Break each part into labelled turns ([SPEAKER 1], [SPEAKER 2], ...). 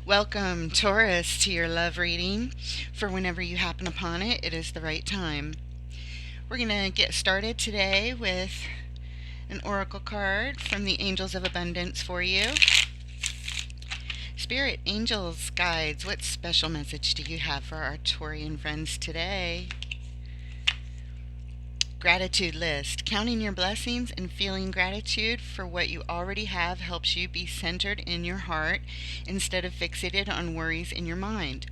[SPEAKER 1] Welcome, Taurus, to your love reading. For whenever you happen upon it, it is the right time. We're going to get started today with an oracle card from the Angels of Abundance for you. Spirit, angels, guides, what special message do you have for our Taurian friends today? Gratitude list. Counting your blessings and feeling gratitude for what you already have helps you be centered in your heart instead of fixated on worries in your mind.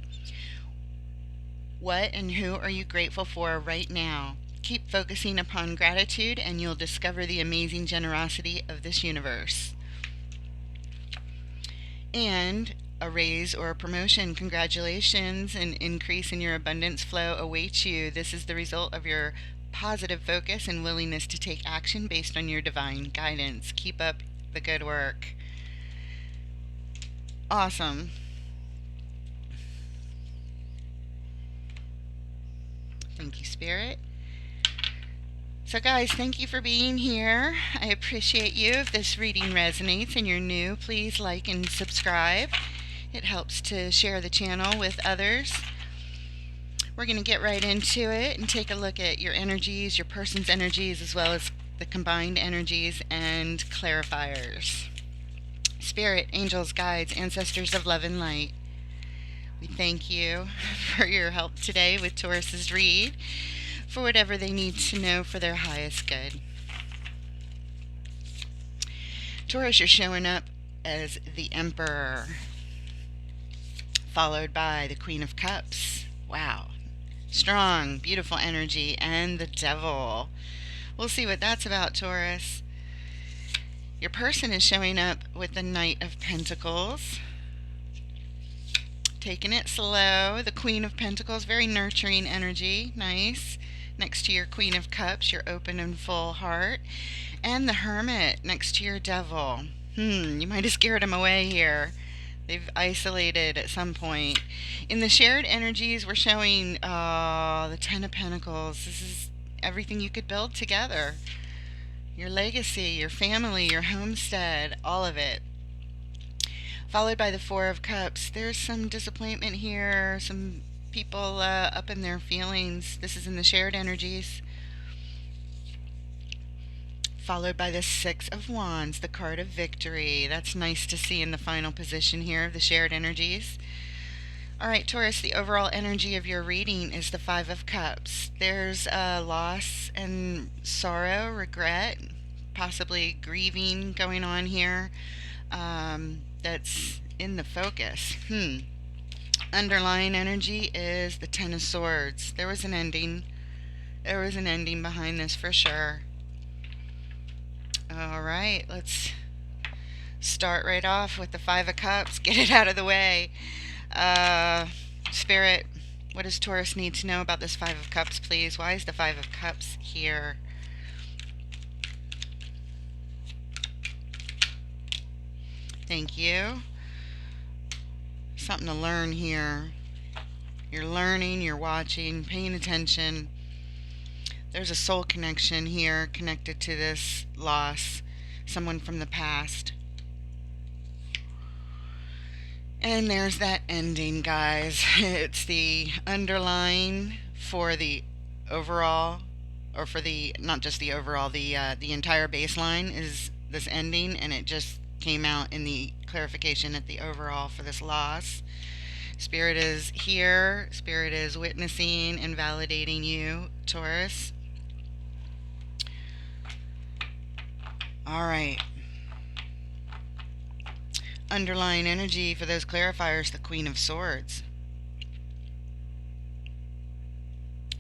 [SPEAKER 1] What and who are you grateful for right now? Keep focusing upon gratitude and you'll discover the amazing generosity of this universe. And a raise or a promotion. Congratulations, an increase in your abundance flow awaits you. This is the result of your positive focus and willingness to take action based on your divine guidance. Keep up the good work. Awesome. Thank you, Spirit. So guys, thank you for being here. I appreciate you. If this reading resonates and you're new, please like and subscribe. It helps to share the channel with others. We're going to get right into it and take a look at your energies, your person's energies, as well as the combined energies and clarifiers. Spirit, angels, guides, ancestors of love and light, we thank you for your help today with Taurus's read, for whatever they need to know for their highest good. Taurus, you're showing up as the Emperor, followed by the Queen of Cups. Wow. Strong, beautiful energy, and the Devil. We'll see what that's about, Taurus. Your person is showing up with the Knight of Pentacles. Taking it slow. The Queen of Pentacles, very nurturing energy. Nice. Next to your Queen of Cups, your open and full heart. And the Hermit next to your Devil. You might have scared him away here. They've isolated at some point. In the shared energies, we're showing the Ten of Pentacles. This is everything you could build together. Your legacy, your family, your homestead, all of it. Followed by the Four of Cups. There's some disappointment here, some people up in their feelings. This is in the shared energies. Followed by the Six of Wands, the card of victory. That's nice to see in the final position here of the shared energies. All right, Taurus, the overall energy of your reading is the Five of Cups. There's loss and sorrow, regret, possibly grieving going on here. That's in the focus. Underlying energy is the Ten of Swords. There was an ending. There was an ending behind this for sure. All right, let's start right off with the Five of Cups. Get it out of the way. Spirit, what does Taurus need to know about this Five of Cups, please? Why is the Five of Cups here? Thank you. Something to learn here. You're learning, you're watching, paying attention. There's a soul connection here connected to this loss. Someone from the past. And there's that ending, guys. It's the underline for the overall, or for the, not just the overall, the entire baseline is this ending, and it just came out in the clarification at the overall for this loss. Spirit is here. Spirit is witnessing and validating you, Taurus. All right. Underlying energy for those clarifiers, the Queen of Swords.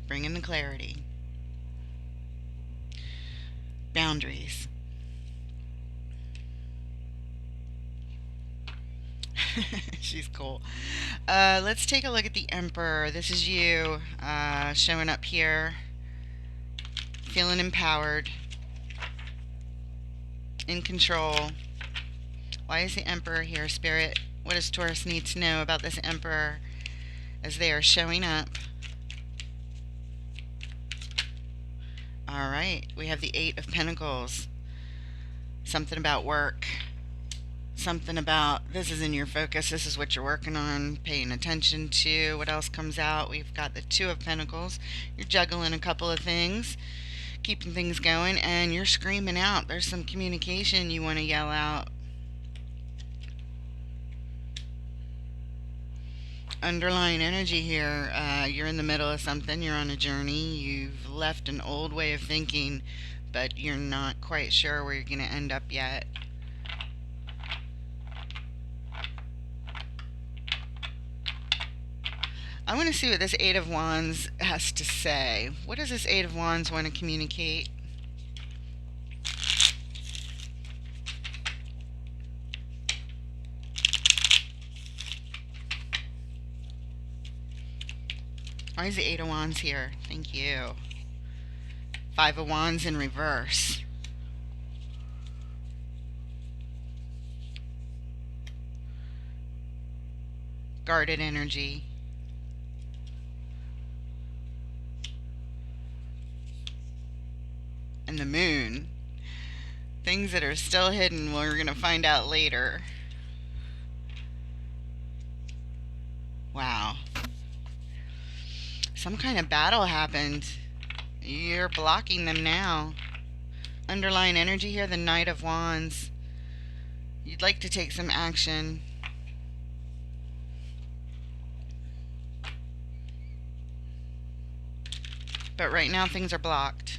[SPEAKER 1] Bringing the clarity. Boundaries. She's cool. Let's take a look at the Emperor. This is you showing up here. Feeling empowered. In control. Why is the Emperor here, Spirit? What does Taurus need to know about this Emperor as they are showing up? Alright, we have the Eight of Pentacles. Something about work. something about this is in your focus, this is what you're working on, paying attention to. What else comes out? We've got the Two of Pentacles. You're juggling a couple of things, keeping things going, and you're screaming out. There's some communication you want to yell out. Underlying energy here, you're in the middle of something, you're on a journey, you've left an old way of thinking, but you're not quite sure where you're going to end up yet. I want to see what this Eight of Wands has to say. What does this Eight of Wands want to communicate? Why is the Eight of Wands here? Thank you. Five of Wands in reverse. Guarded energy. And the Moon. Things that are still hidden, we're going to find out later. Wow. Some kind of battle happened. You're blocking them now. Underlying energy here, the Knight of Wands. You'd like to take some action. But right now things are blocked.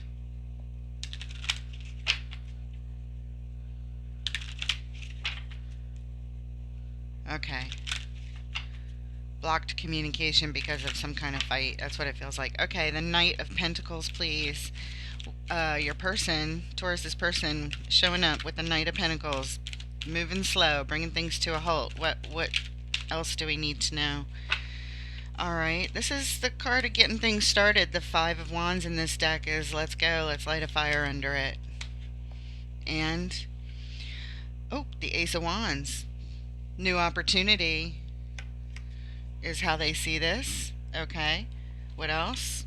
[SPEAKER 1] Okay. Blocked communication because of some kind of fight. That's what it feels like. Okay, the Knight of Pentacles, please. Your person, Taurus's person, showing up with the Knight of Pentacles. Moving slow, bringing things to a halt. What else do we need to know? Alright, this is the card of getting things started. The Five of Wands in this deck is let's go, let's light a fire under it. And, oh, the Ace of Wands. New opportunity is how they see this. Okay. What else?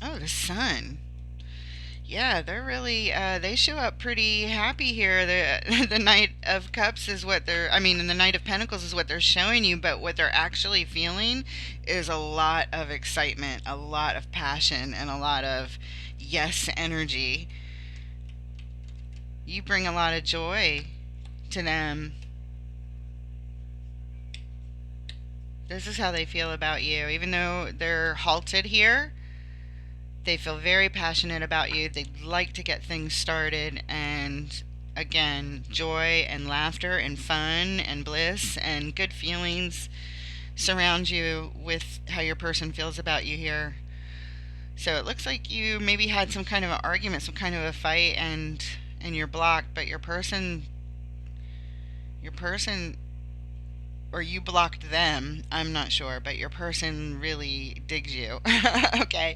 [SPEAKER 1] Oh, the Sun. Yeah, they're really, they show up pretty happy here. The Knight of Cups is what they're, and the Knight of Pentacles is what they're showing you, but what they're actually feeling is a lot of excitement, a lot of passion, and a lot of yes energy. You bring a lot of joy to them. This is how they feel about you. Even though they're halted here, they feel very passionate about you. They'd like to get things started. And again, joy and laughter and fun and bliss and good feelings surround you with how your person feels about you here. So it looks like you maybe had some kind of an argument, some kind of a fight, and you're blocked, but your person, or you blocked them, I'm not sure, but your person really digs you. Okay.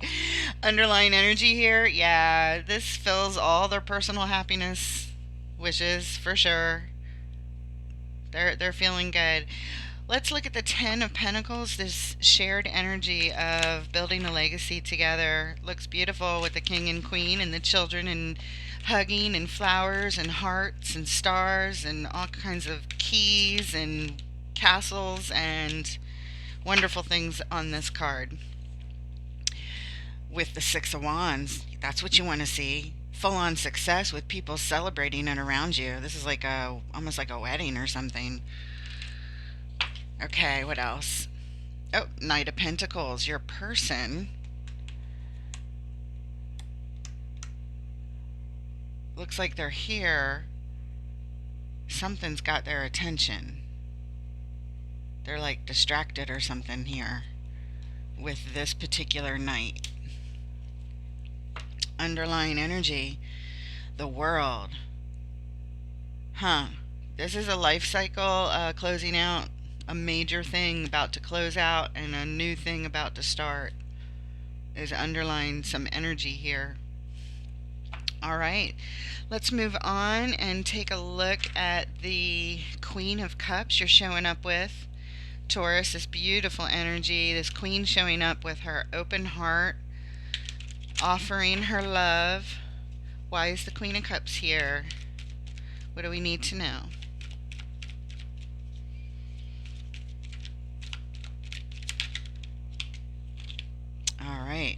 [SPEAKER 1] Underlying energy here, yeah, this fills all their personal happiness wishes for sure. They're feeling good. Let's look at the Ten of Pentacles, this shared energy of building a legacy together. Looks beautiful with the King and Queen and the children and hugging and flowers and hearts and stars and all kinds of keys and castles and wonderful things on this card. With the Six of Wands, that's what you want to see. Full-on success with people celebrating it around you. This is like almost like a wedding or something. Okay, what else? Oh, Knight of Pentacles. Your person looks like they're here. Something's got their attention. They're like distracted or something here with this particular knight. Underlying energy, the World. This is a life cycle closing out, a major thing about to close out, and a new thing about to start. There's underlying some energy here. Alright, let's move on and take a look at the Queen of Cups you're showing up with. Taurus, this beautiful energy, this queen showing up with her open heart, offering her love. Why is the Queen of Cups here What do we need to know? All right.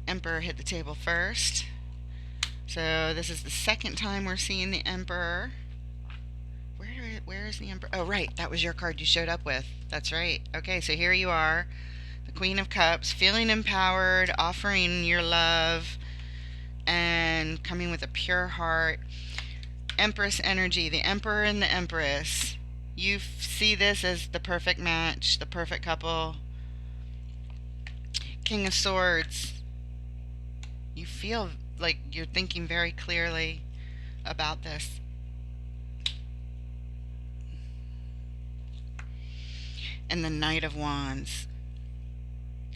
[SPEAKER 1] Emperor hit the table first. So this is the second time we're seeing the Emperor. Where is the Emperor? Oh, right. That was your card you showed up with. That's right. Okay, so here you are. The Queen of Cups, feeling empowered, offering your love, and coming with a pure heart. Empress energy, the Emperor and the Empress. You see this as the perfect match, the perfect couple. King of Swords. You feel like you're thinking very clearly about this. And the Knight of Wands.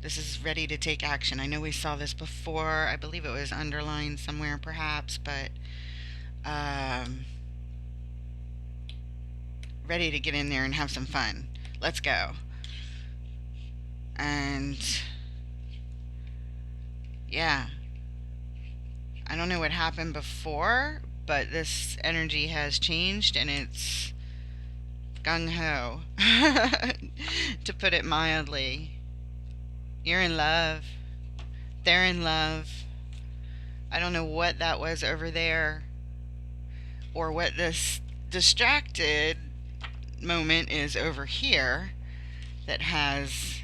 [SPEAKER 1] This is ready to take action. I know we saw this before. I believe it was underlined somewhere perhaps, but ready to get in there and have some fun. Let's go. And yeah, I don't know what happened before, but this energy has changed and it's gung-ho, to put it mildly. You're in love. They're in love. I don't know what that was over there or what this distracted moment is over here that has...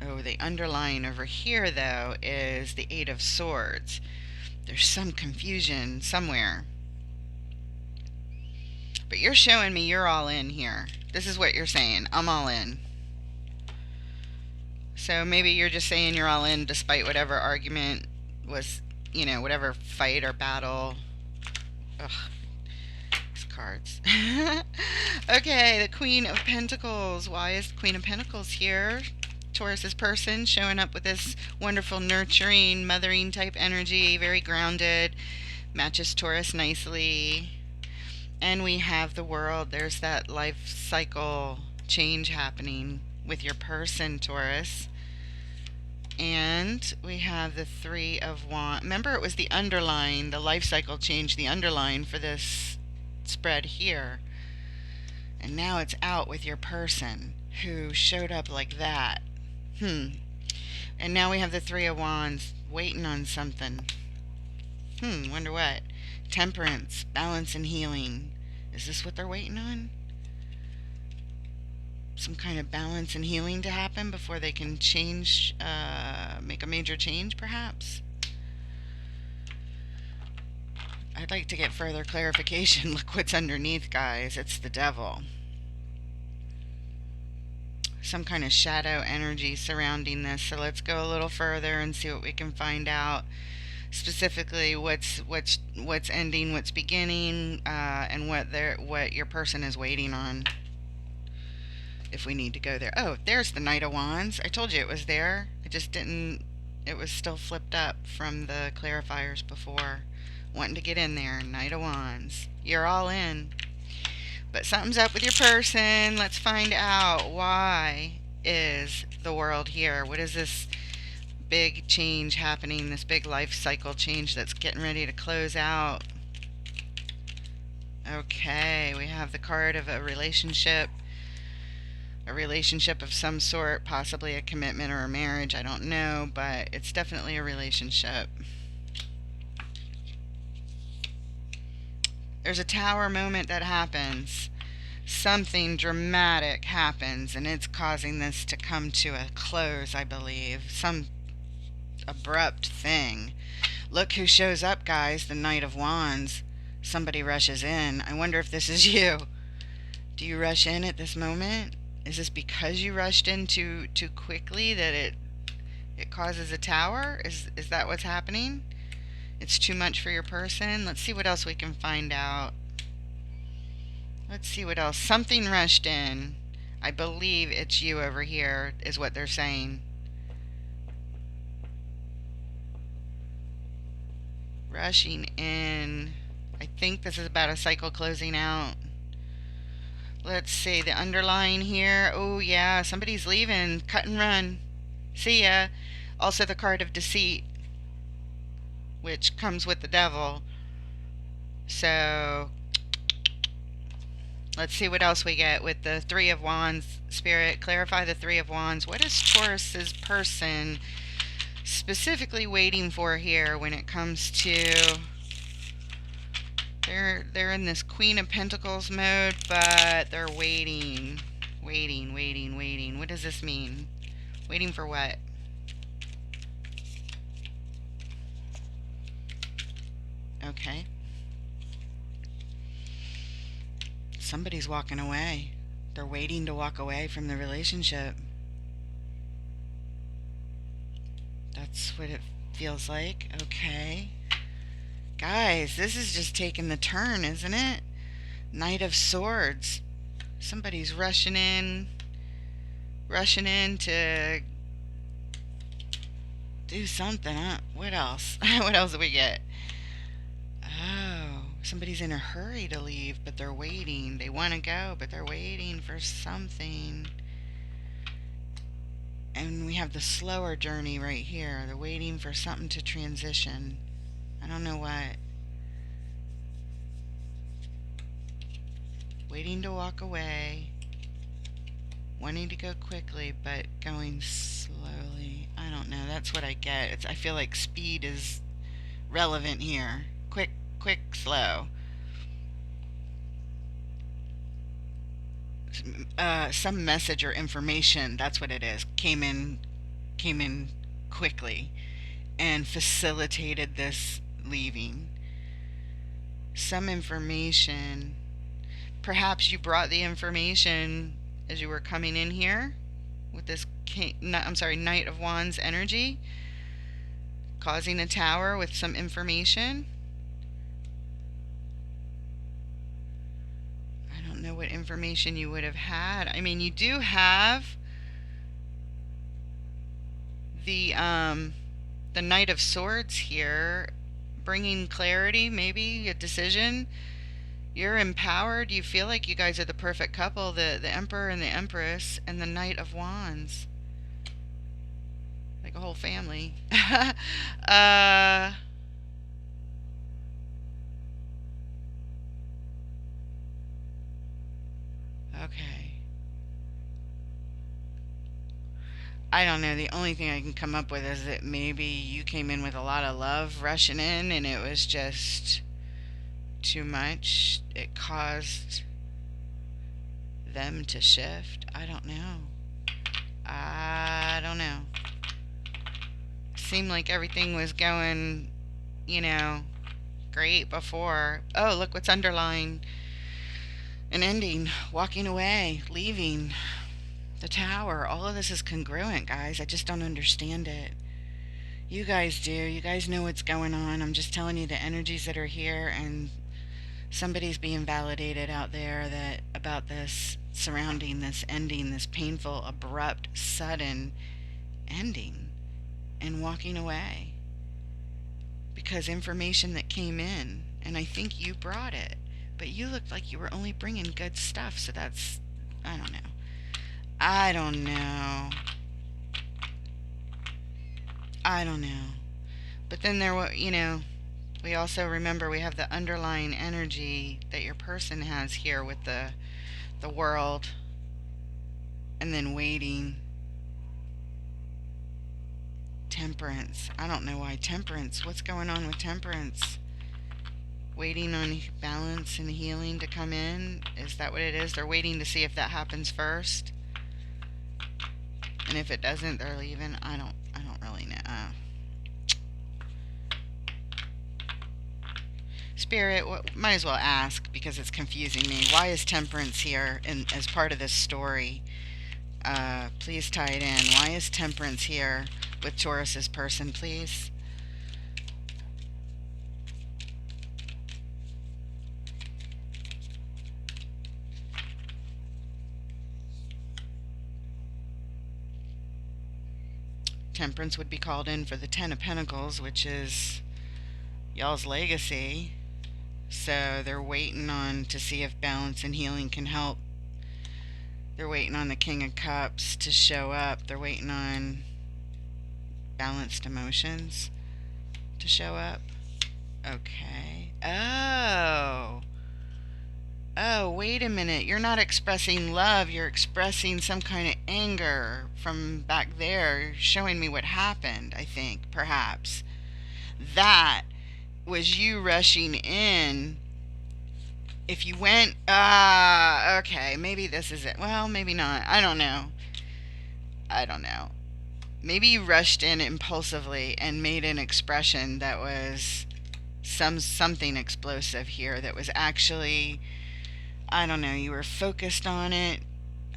[SPEAKER 1] Oh, the underlying over here, though, is the Eight of Swords. There's some confusion somewhere. But you're showing me you're all in here. This is what you're saying. I'm all in. So maybe you're just saying you're all in despite whatever argument was, you know, whatever fight or battle. Ugh. These cards. Okay, the Queen of Pentacles. Why is the Queen of Pentacles here? Taurus's person showing up with this wonderful nurturing, mothering type energy, very grounded, matches Taurus nicely. And we have the World. There's that life cycle change happening with your person, Taurus. And we have the Three of Wands. Remember, it was the underline, the life cycle change, the underline for this spread here. And now it's out with your person who showed up like that. And now we have the Three of Wands waiting on something. Wonder what? Temperance, balance, and healing. Is this what they're waiting on? Some kind of balance and healing to happen before they can change, make a major change, perhaps? I'd like to get further clarification. Look what's underneath, guys. It's the Devil. Some kind of shadow energy surrounding this. So let's go a little further and see what we can find out. Specifically, what's ending, what's beginning, and what your person is waiting on. If we need to go there. Oh, there's the Knight of Wands. I told you it was there. I just didn't. It was still flipped up from the clarifiers before. Wanting to get in there. Knight of Wands. You're all in. But something's up with your person. Let's find out. Why is the World here? What is this big change happening? This big life cycle change that's getting ready to close out. Okay, we have the card of a relationship. A relationship of some sort, possibly a commitment or a marriage. I don't know, but it's definitely a relationship. There's a tower moment that happens. Something dramatic happens, and it's causing this to come to a close, I believe. Some abrupt thing. Look who shows up, guys. The Knight of Wands. Somebody rushes in. I wonder if this is you. Do you rush in at this moment? Is this because you rushed in too quickly that it causes a tower? Is that what's happening? It's too much for your person? Let's see what else we can find out. Let's see what else. Something rushed in. I believe it's you over here, is what they're saying. Rushing in. I think this is about a cycle closing out. Let's see, the underline here. Oh, yeah, somebody's leaving. Cut and run. See ya. Also the card of deceit, which comes with the Devil. So let's see what else we get with the Three of Wands. Spirit, clarify the Three of Wands. What is Taurus's person specifically waiting for here when it comes to... They're in this Queen of Pentacles mode, but they're waiting. Waiting. What does this mean? Waiting for what? Okay. Somebody's walking away. They're waiting to walk away from the relationship. That's what it feels like. Okay. Guys, this is just taking the turn, isn't it? Knight of Swords. Somebody's rushing in to do something. What else? What else do we get? Oh, somebody's in a hurry to leave, but they're waiting. They want to go, but they're waiting for something. And we have the slower journey right here. They're waiting for something to transition. I don't know what. Waiting to walk away. Wanting to go quickly, but going slowly. I don't know. That's what I get. I feel like speed is relevant here. Quick, slow. Some message or information, that's what it is, came in quickly and facilitated this leaving. Some information. Perhaps you brought the information as you were coming in here with this Knight of Wands energy, causing a tower with some information. I don't know what information you would have had. I mean, you do have the Knight of Swords here, bringing clarity, maybe a decision. You're empowered. You feel like you guys are the perfect couple, the Emperor and the Empress, and the Knight of Wands. Like a whole family. Okay. I don't know. The only thing I can come up with is that maybe you came in with a lot of love rushing in and it was just too much. It caused them to shift. I don't know. Seemed like everything was going, great before. Oh, look what's underlying. An ending. Walking away. Leaving. The tower. All of this is congruent, guys. I just don't understand it. You guys do. You guys know what's going on. I'm just telling you the energies that are here, and somebody's being validated out there about this, surrounding this ending, this painful, abrupt, sudden ending, and walking away because information that came in, and I think you brought it, but you looked like you were only bringing good stuff. So that's, I don't know. But then there were, we also remember we have the underlying energy that your person has here with the world, and then waiting. Temperance. I don't know why temperance. What's going on with temperance? Waiting on balance and healing to come in. Is that what it is? They're waiting to see if that happens first. And if it doesn't, they're leaving. I don't really know. Spirit, might as well ask because it's confusing me. Why is temperance here as part of this story? Please tie it in. Why is temperance here with Taurus's person, please? Temperance would be called in for the Ten of Pentacles, which is y'all's legacy. So they're waiting on to see if balance and healing can help. They're waiting on the King of Cups to show up. They're waiting on balanced emotions to show up. Okay. Oh. oh, wait a minute, you're not expressing love, you're expressing some kind of anger from back there, showing me what happened, I think, perhaps. That was you rushing in. If you went, okay, maybe this is it. Well, maybe not. I don't know. I don't know. Maybe you rushed in impulsively and made an expression that was something explosive here that was actually, I don't know, you were focused on it,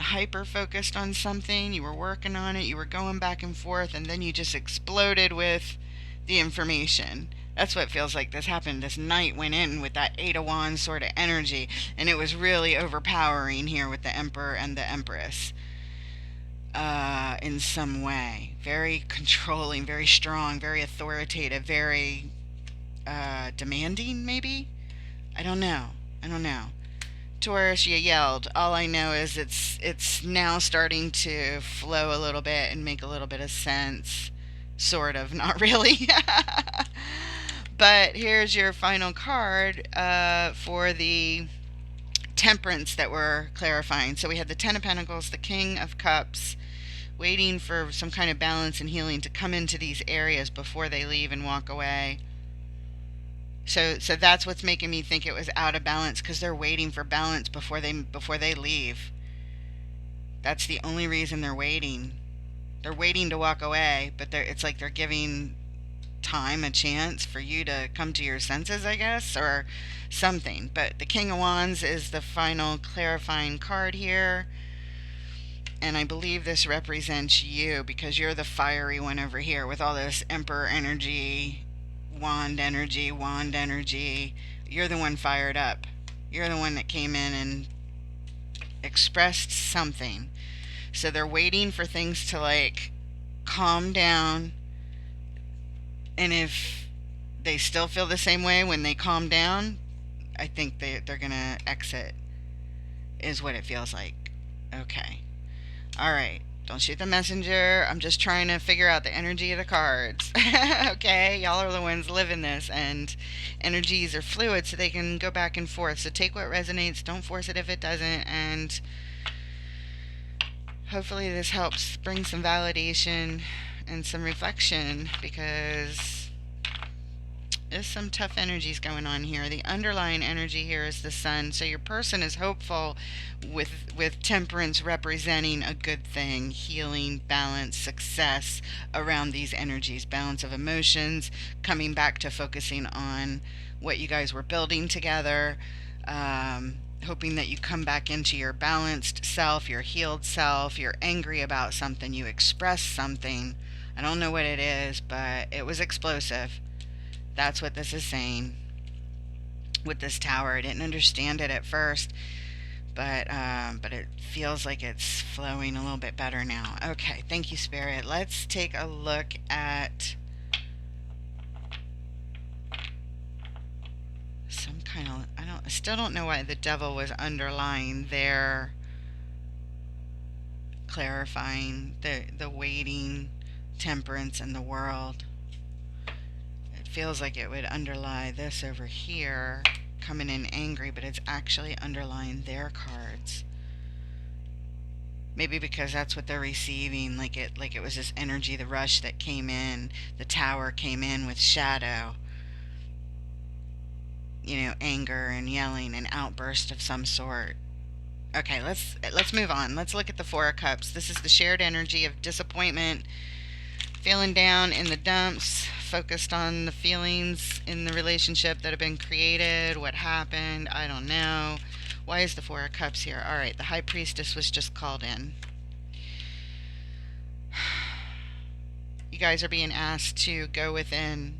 [SPEAKER 1] hyper focused on something, you were working on it, you were going back and forth, and then you just exploded with the information. That's what it feels like this happened. This knight went in with that Eight of Wands sort of energy, and it was really overpowering here with the Emperor and the Empress. In some way, very controlling, very strong, very authoritative, very demanding, maybe? I don't know. I don't know. Taurus, you yelled. All I know is it's now starting to flow a little bit and make a little bit of sense. Sort of, not really. But here's your final card for the temperance that we're clarifying. So we had the Ten of Pentacles, the King of Cups, waiting for some kind of balance and healing to come into these areas before they leave and walk away. So that's what's making me think it was out of balance, because they're waiting for balance before they leave. That's the only reason they're waiting. They're waiting to walk away, but it's like they're giving time a chance for you to come to your senses, I guess, or something. But the King of Wands is the final clarifying card here. And I believe this represents you, because you're the fiery one over here with all this Emperor energy, wand energy, wand energy. You're the one fired up. You're the one that came in and expressed something. So they're waiting for things to like calm down. And if they still feel the same way when they calm down, I think they're going to exit, is what it feels like. Okay. All right. Don't shoot the messenger. I'm just trying to figure out the energy of the cards. Okay? Y'all are the ones living this, and energies are fluid, so they can go back and forth. So take what resonates. Don't force it if it doesn't. And hopefully this helps bring some validation and some reflection, because there's some tough energies going on here. The underlying energy here is the sun. So your person is hopeful, with temperance representing a good thing, healing, balance, success around these energies, balance of emotions, coming back to focusing on what you guys were building together, hoping that you come back into your balanced self, your healed self. You're angry about something, you express something. I don't know what it is, but it was explosive. That's what this is saying with this tower. I didn't understand it at first, but it feels like it's flowing a little bit better now. Okay, thank you, Spirit. Let's take a look at some kind of, I still don't know why the devil was underlying their clarifying the waiting, temperance, and the world. Feels like it would underlie this over here, coming in angry, but it's actually underlying their cards. Maybe because that's what they're receiving, like it was this energy, the rush that came in, the tower came in with shadow, anger and yelling, an outburst of some sort. Okay, let's move on. Let's look at the Four of Cups. This is the shared energy of disappointment, feeling down in the dumps, focused on the feelings in the relationship that have been created, what happened, I don't know. Why is the Four of Cups here? All right, the High Priestess was just called in. You guys are being asked to go within,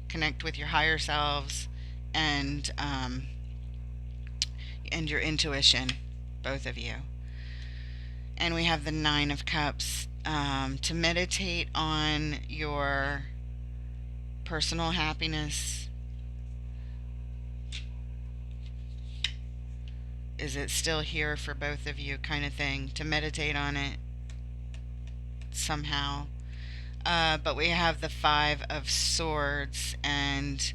[SPEAKER 1] connect with your higher selves, and your intuition, both of you. And we have the Nine of Cups, to meditate on your personal happiness. Is it still here for both of you, kind of thing, to meditate on it somehow? But we have the Five of Swords, and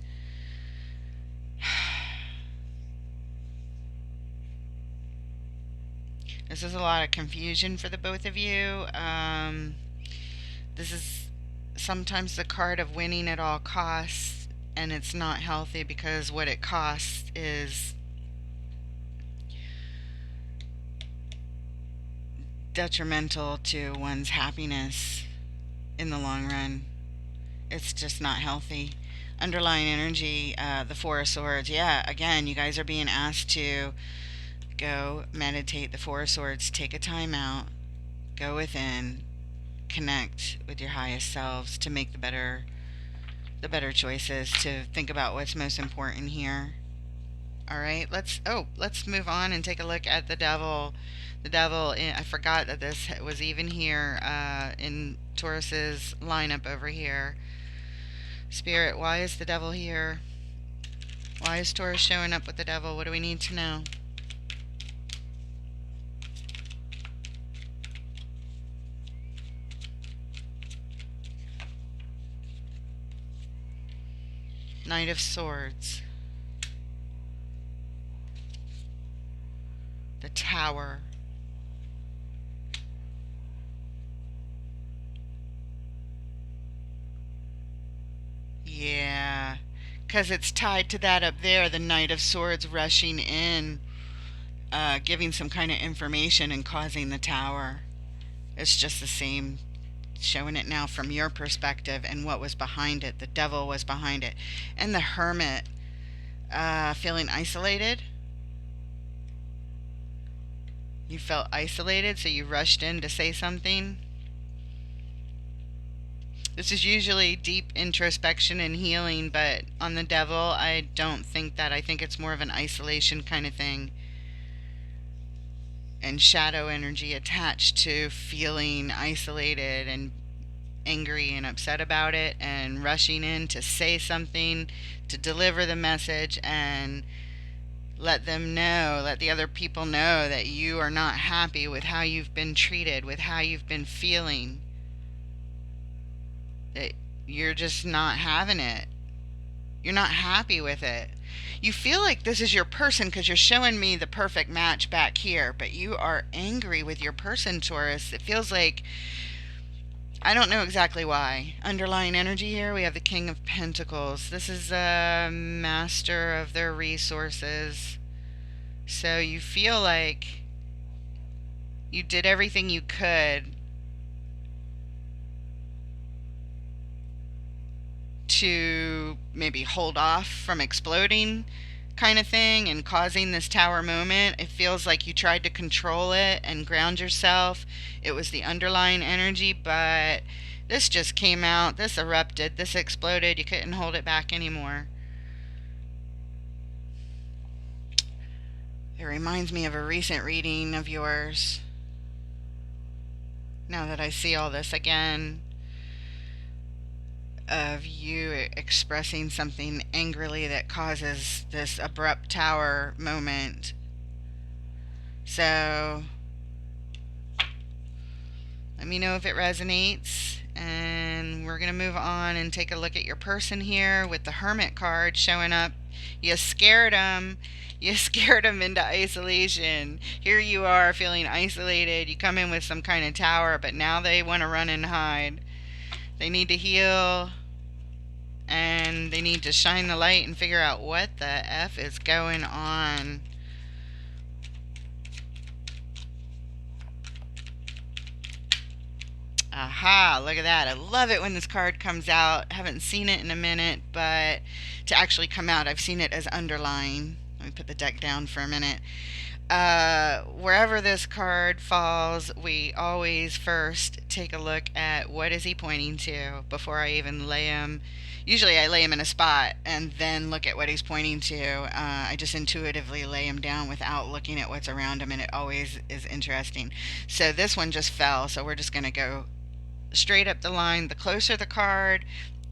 [SPEAKER 1] This is a lot of confusion for the both of you. This is sometimes the card of winning at all costs, and it's not healthy because what it costs is detrimental to one's happiness in the long run. It's just not healthy. Underlying energy, the Four of Swords. Yeah, again, you guys are being asked to go meditate. The Four of Swords, take a time out, go within, connect with your highest selves to make the better choices, to think about what's most important here. All right, let's move on and take a look at the devil. The devil, I forgot that this was even here in Taurus's lineup over here. Spirit, why is the devil here? Why is Taurus showing up with the devil? What do we need to know? Knight of Swords. The Tower. Yeah, because it's tied to that up there, the Knight of Swords rushing in, giving some kind of information and causing the tower. It's just the same, showing it now from your perspective and what was behind it. The devil was behind it. And the Hermit, feeling isolated. You felt isolated, so you rushed in to say something. This is usually deep introspection and healing, but on the devil, I don't think that. I think it's more of an isolation kind of thing. And shadow energy attached to feeling isolated and angry and upset about it, and rushing in to say something, to deliver the message and let the other people know that you are not happy with how you've been treated, with how you've been feeling, that you're just not having it. You're not happy with it. You feel like this is your person because you're showing me the perfect match back here, but you are angry with your person, Taurus. It feels like, I don't know exactly why. Underlying energy here, we have the King of Pentacles. This is a master of their resources. So you feel like you did everything you could to maybe hold off from exploding, kind of thing, and causing this tower moment. It feels like you tried to control it and ground yourself. It was the underlying energy, but this just came out. This erupted. This exploded. You couldn't hold it back anymore. It reminds me of a recent reading of yours. Now that I see all this again, of you expressing something angrily that causes this abrupt tower moment. So let me know if it resonates, and we're going to move on and take a look at your person here with the Hermit card showing up. You scared them. You scared them into isolation. Here you are feeling isolated. You come in with some kind of tower, but now they want to run and hide. They need to heal, and they need to shine the light and figure out what the F is going on. Aha, look at that. I love it when this card comes out. Haven't seen it in a minute, but to actually come out, I've seen it as underlying. Let me put the deck down for a minute. Wherever this card falls, we always first take a look at what is he pointing to before I even lay him. Usually I lay him in a spot and then look at what he's pointing to. I just intuitively lay him down without looking at what's around him, and it always is interesting. So this one just fell, so we're just going to go straight up the line. The closer the card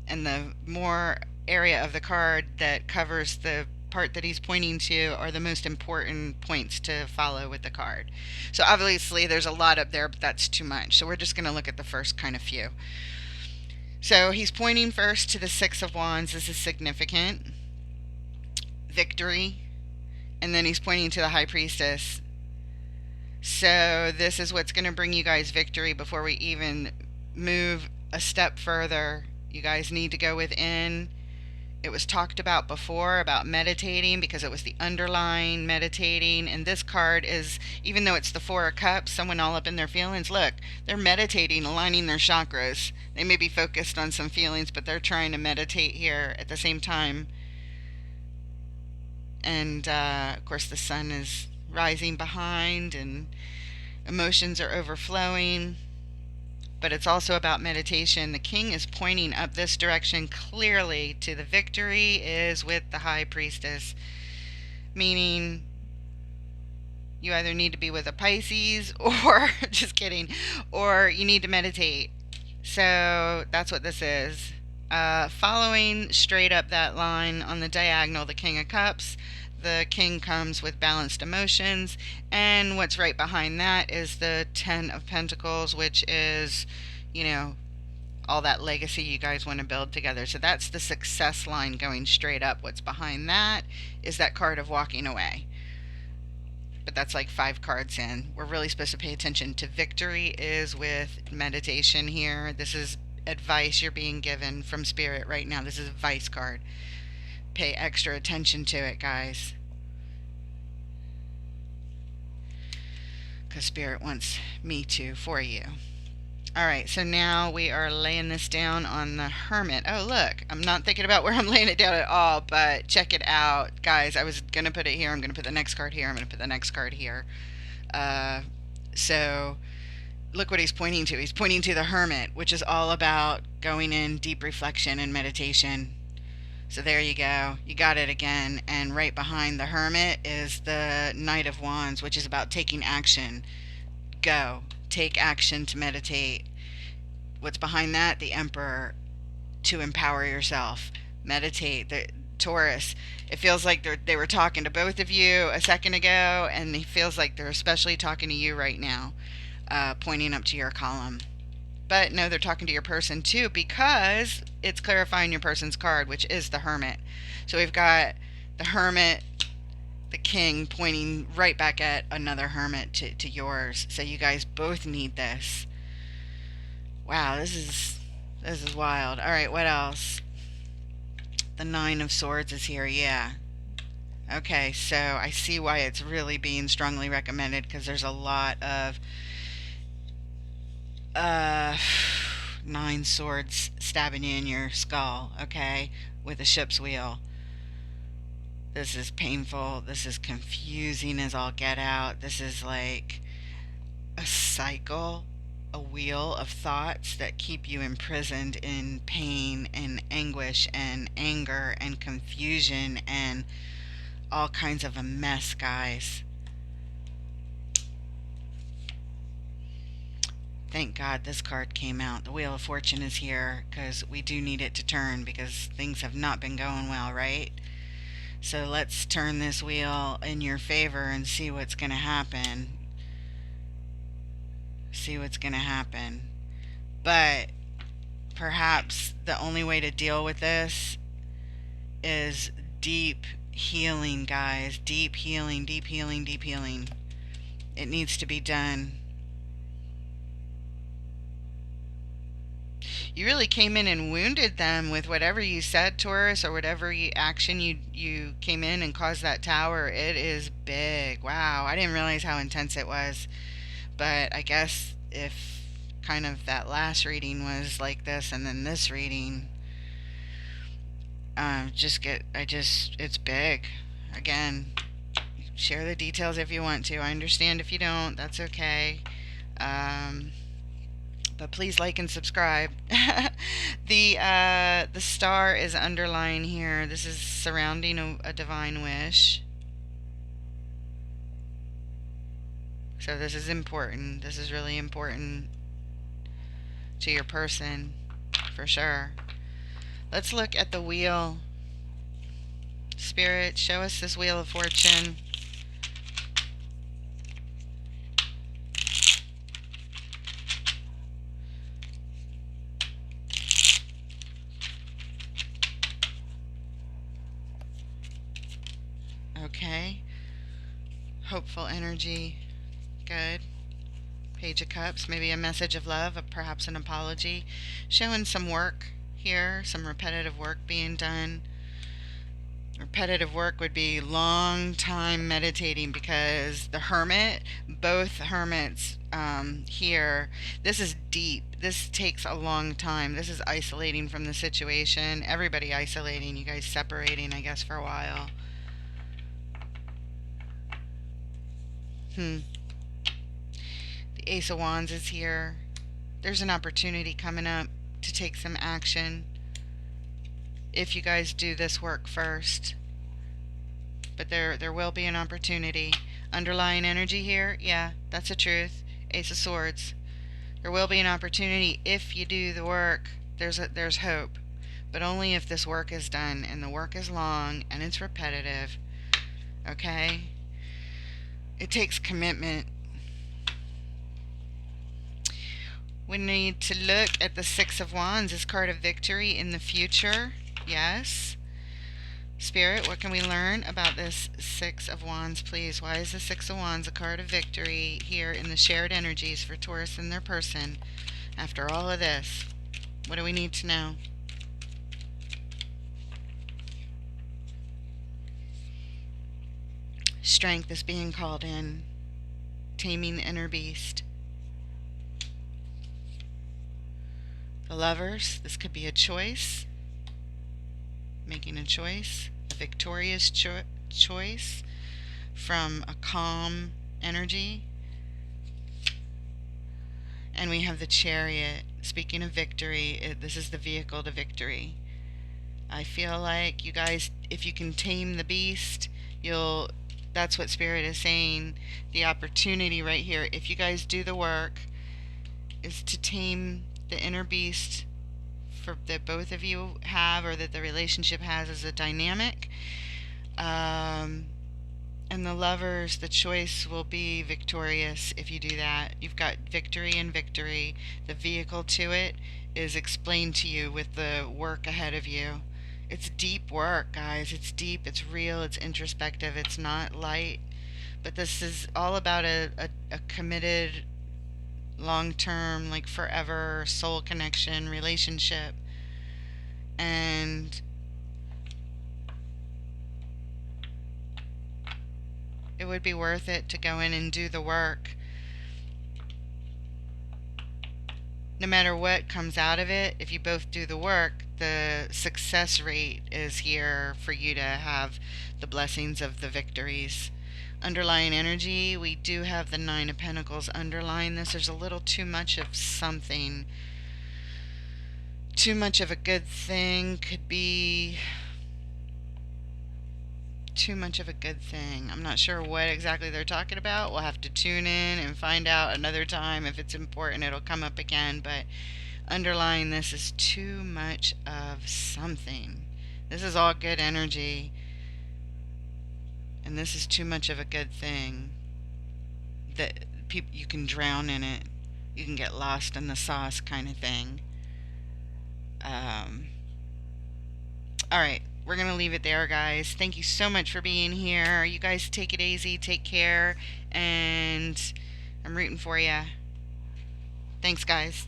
[SPEAKER 1] and the more area of the card that covers the part that he's pointing to are the most important points to follow with the card. So obviously there's a lot up there, but that's too much. So we're just going to look at the first kind of few. So he's pointing first to the Six of Wands. This is significant. Victory. And then he's pointing to the High Priestess. So this is what's going to bring you guys victory before we even move a step further. You guys need to go within. It was talked about before about meditating because it was the underlying meditating. And this card is, even though it's the Four of Cups, someone all up in their feelings. Look, they're meditating, aligning their chakras. They may be focused on some feelings, but they're trying to meditate here at the same time. And of course, the sun is rising behind, and emotions are overflowing. But it's also about meditation. The king is pointing up this direction clearly to the victory is with the high priestess, meaning you either need to be with a Pisces or just kidding, or you need to meditate. So that's what this is. Following straight up that line on the diagonal, the King of Cups, the King comes with balanced emotions, and what's right behind that is the Ten of Pentacles, which is, you know, all that legacy you guys want to build together. So that's the success line going straight up. What's behind that is that card of walking away. But that's like 5 cards in. We're really supposed to pay attention to victory is with meditation here. This is advice you're being given from Spirit right now. This is a advice card. Pay extra attention to it, guys. Because Spirit wants me to for you. Alright, so now we are laying this down on the Hermit. Oh, look, I'm not thinking about where I'm laying it down at all, but check it out. Guys, I was going to put it here. I'm going to put the next card here. I'm going to put the next card here. So look what he's pointing to. He's pointing to the Hermit, which is all about going in deep reflection and meditation. So there you go. You got it again. And right behind the Hermit is the Knight of Wands, which is about taking action. Go. Take action to meditate. What's behind that? The Emperor, to empower yourself. Meditate. The Taurus, it feels like they were talking to both of you a second ago, and it feels like they're especially talking to you right now, pointing up to your column. But no, they're talking to your person too, because it's clarifying your person's card, which is the Hermit. So we've got the Hermit, the King pointing right back at another Hermit to yours. So you guys both need this. Wow, this is wild. All right, what else? The Nine of Swords is here. Yeah. Okay, so I see why it's really being strongly recommended, because there's a lot of 9 swords stabbing you in your skull, okay, with a ship's wheel. This is painful. This is confusing as all get out. This is like a cycle, a wheel of thoughts that keep you imprisoned in pain and anguish and anger and confusion and all kinds of a mess, guys. Thank God this card came out. The Wheel of Fortune is here because we do need it to turn, because things have not been going well, right? So let's turn this wheel in your favor and see what's going to happen. See what's going to happen. But perhaps the only way to deal with this is deep healing, guys. Deep healing, deep healing, deep healing. It needs to be done. You really came in and wounded them with whatever you said, Taurus, or whatever action you came in and caused that tower. It is big. Wow, I didn't realize how intense it was. But I guess if kind of that last reading was like this, and then this reading, it's big. Again, share the details if you want to. I understand if you don't. That's okay. But please like and subscribe. The star is underlying here. This is surrounding a divine wish. So this is important. This is really important to your person, for sure. Let's look at the wheel. Spirit, show us this Wheel of Fortune. Okay. Hopeful energy. Good. Page of Cups, maybe a message of love, perhaps an apology. Showing some work here, some repetitive work being done. Repetitive work would be long time meditating, because the hermit, both hermits here, this is deep. This takes a long time. This is isolating from the situation. Everybody isolating. You guys separating, I guess, for a while. The Ace of Wands is here. There's an opportunity coming up to take some action if you guys do this work first. But there will be an opportunity. Underlying energy here, yeah, that's the truth. Ace of Swords. There will be an opportunity if you do the work. There's hope, but only if this work is done, and the work is long and it's repetitive. Okay? It takes commitment. We need to look at the Six of Wands, this card of victory in the future. Yes. Spirit, what can we learn about this Six of Wands, please? Why is the Six of Wands a card of victory here in the shared energies for Taurus and their person after all of this? What do we need to know? Strength is being called in. Taming the inner beast. The Lovers, this could be a choice. Making a choice, a victorious choice from a calm energy. And we have the Chariot. Speaking of victory, this is the vehicle to victory. I feel like you guys, if you can tame the beast, that's what Spirit is saying. The opportunity right here, if you guys do the work, is to tame the inner beast that both of you have, or that the relationship has as a dynamic. And the Lovers, the choice will be victorious if you do that. You've got victory and victory. The vehicle to it is explained to you with the work ahead of you. It's deep work, guys. It's deep, it's real, it's introspective, it's not light. But this is all about a committed, long-term, like forever soul connection relationship. And it would be worth it to go in and do the work. No matter what comes out of it, if you both do the work, the success rate is here for you to have the blessings of the victories. Underlying energy, we do have the Nine of Pentacles underlying this. There's a little too much of something. Too much of a good thing could be too much of a good thing. I'm not sure what exactly they're talking about. We'll have to tune in and find out another time. If it's important, it'll come up again. But underlying this is too much of something. This is all good energy, and this is too much of a good thing that you can drown in it. You can get lost in the sauce, kind of thing. All right, we're going to leave it there, guys. Thank you so much for being here. You guys take it easy, take care, and I'm rooting for you. Thanks, guys.